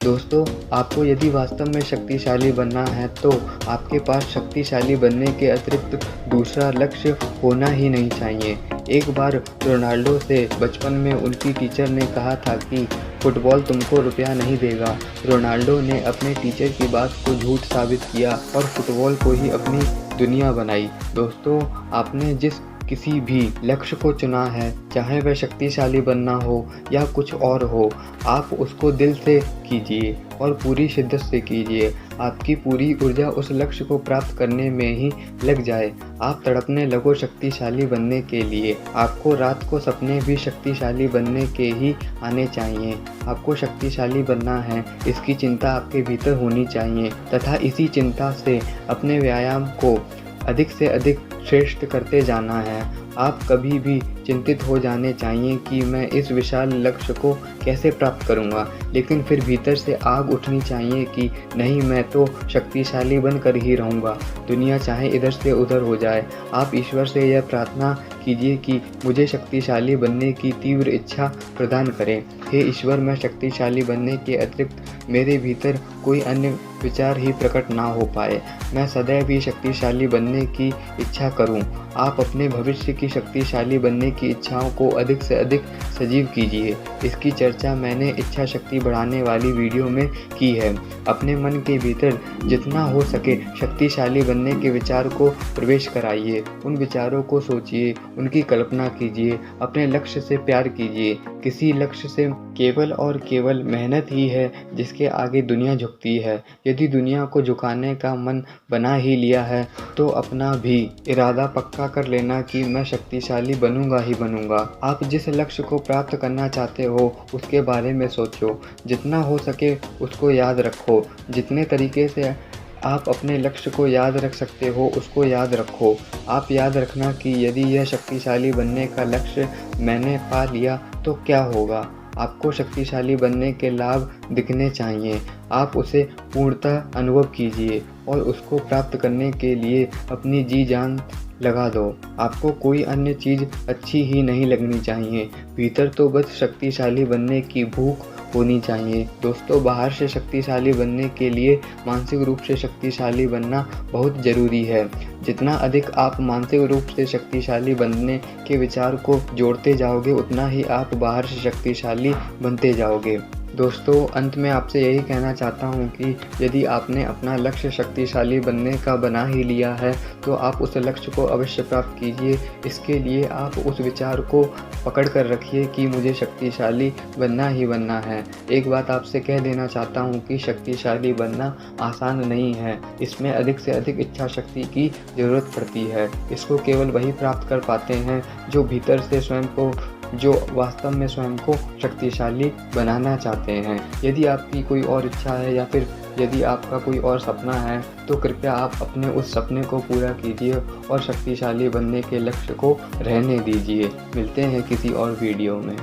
दोस्तों, आपको यदि वास्तव में शक्तिशाली बनना है तो आपके पास शक्तिशाली बनने के अतिरिक्त दूसरा लक्ष्य होना ही नहीं चाहिए। एक बार रोनाल्डो से बचपन में उनकी टीचर ने कहा था कि फुटबॉल तुमको रुपया नहीं देगा। रोनाल्डो ने अपने टीचर की बात को झूठ साबित किया और फुटबॉल को ही अपनी दुनिया बनाई। दोस्तों, आपने जिस किसी भी लक्ष्य को चुना है, चाहे वह शक्तिशाली बनना हो या कुछ और हो, आप उसको दिल से कीजिए और पूरी शिद्दत से कीजिए। आपकी पूरी ऊर्जा उस लक्ष्य को प्राप्त करने में ही लग जाए। आप तड़पने लगो शक्तिशाली बनने के लिए। आपको रात को सपने भी शक्तिशाली बनने के ही आने चाहिए। आपको शक्तिशाली बनना है, इसकी चिंता आपके भीतर होनी चाहिए तथा इसी चिंता से अपने व्यायाम को अधिक से अधिक श्रेष्ठ करते जाना है। आप कभी भी चिंतित हो जाने चाहिए कि मैं इस विशाल लक्ष्य को कैसे प्राप्त करूंगा, लेकिन फिर भीतर से आग उठनी चाहिए कि नहीं, मैं तो शक्तिशाली बनकर ही रहूंगा, दुनिया चाहे इधर से उधर हो जाए। आप ईश्वर से यह प्रार्थना कीजिए कि मुझे शक्तिशाली बनने की तीव्र इच्छा प्रदान करें। हे ईश्वर, मैं शक्तिशाली बनने के अतिरिक्त मेरे भीतर कोई अन्य विचार ही प्रकट ना हो पाए। मैं सदैव ही शक्तिशाली बनने की इच्छा करूं। आप अपने भविष्य की शक्तिशाली बनने की इच्छाओं को अधिक से अधिक सजीव कीजिए। इसकी चर्चा मैंने इच्छा शक्ति बढ़ाने वाली वीडियो में की है। अपने मन के भीतर जितना हो सके शक्तिशाली बनने के विचार को प्रवेश कराइए। उन विचारों को सोचिए, उनकी कल्पना कीजिए, अपने लक्ष्य से प्यार कीजिए। किसी लक्ष्य से केवल और केवल मेहनत ही है जिसके आगे दुनिया झुकती है। यदि दुनिया को झुकाने का मन बना ही लिया है तो अपना भी इरादा पक्का कर लेना कि मैं शक्तिशाली बनूंगा ही बनूंगा। आप जिस लक्ष्य को प्राप्त करना चाहते हो उसके बारे में सोचो, जितना हो सके उसको याद रखो। जितने तरीके से आप अपने लक्ष्य को याद रख सकते हो उसको याद रखो। आप याद रखना कि यदि यह शक्तिशाली बनने का लक्ष्य मैंने पा लिया तो क्या होगा। आपको शक्तिशाली बनने के लाभ दिखने चाहिए। आप उसे पूर्णतः अनुभव कीजिए और उसको प्राप्त करने के लिए अपनी जी जान लगा दो। आपको कोई अन्य चीज़ अच्छी ही नहीं लगनी चाहिए। भीतर तो बस शक्तिशाली बनने की भूख होनी चाहिए। दोस्तों, बाहर से शक्तिशाली बनने के लिए मानसिक रूप से शक्तिशाली बनना बहुत ज़रूरी है। जितना अधिक आप मानसिक रूप से शक्तिशाली बनने के विचार को जोड़ते जाओगे उतना ही आप बाहर से शक्तिशाली बनते जाओगे। दोस्तों, अंत में आपसे यही कहना चाहता हूँ कि यदि आपने अपना लक्ष्य शक्तिशाली बनने का बना ही लिया है तो आप उस लक्ष्य को अवश्य प्राप्त कीजिए। इसके लिए आप उस विचार को पकड़ कर रखिए कि मुझे शक्तिशाली बनना ही बनना है। एक बात आपसे कह देना चाहता हूँ कि शक्तिशाली बनना आसान नहीं है। इसमें अधिक से अधिक इच्छा शक्ति की ज़रूरत पड़ती है। इसको केवल वही प्राप्त कर पाते हैं जो भीतर से जो वास्तव में स्वयं को शक्तिशाली बनाना चाहते हैं। यदि आपकी कोई और इच्छा है या फिर यदि आपका कोई और सपना है तो कृपया आप अपने उस सपने को पूरा कीजिए और शक्तिशाली बनने के लक्ष्य को रहने दीजिए। मिलते हैं किसी और वीडियो में।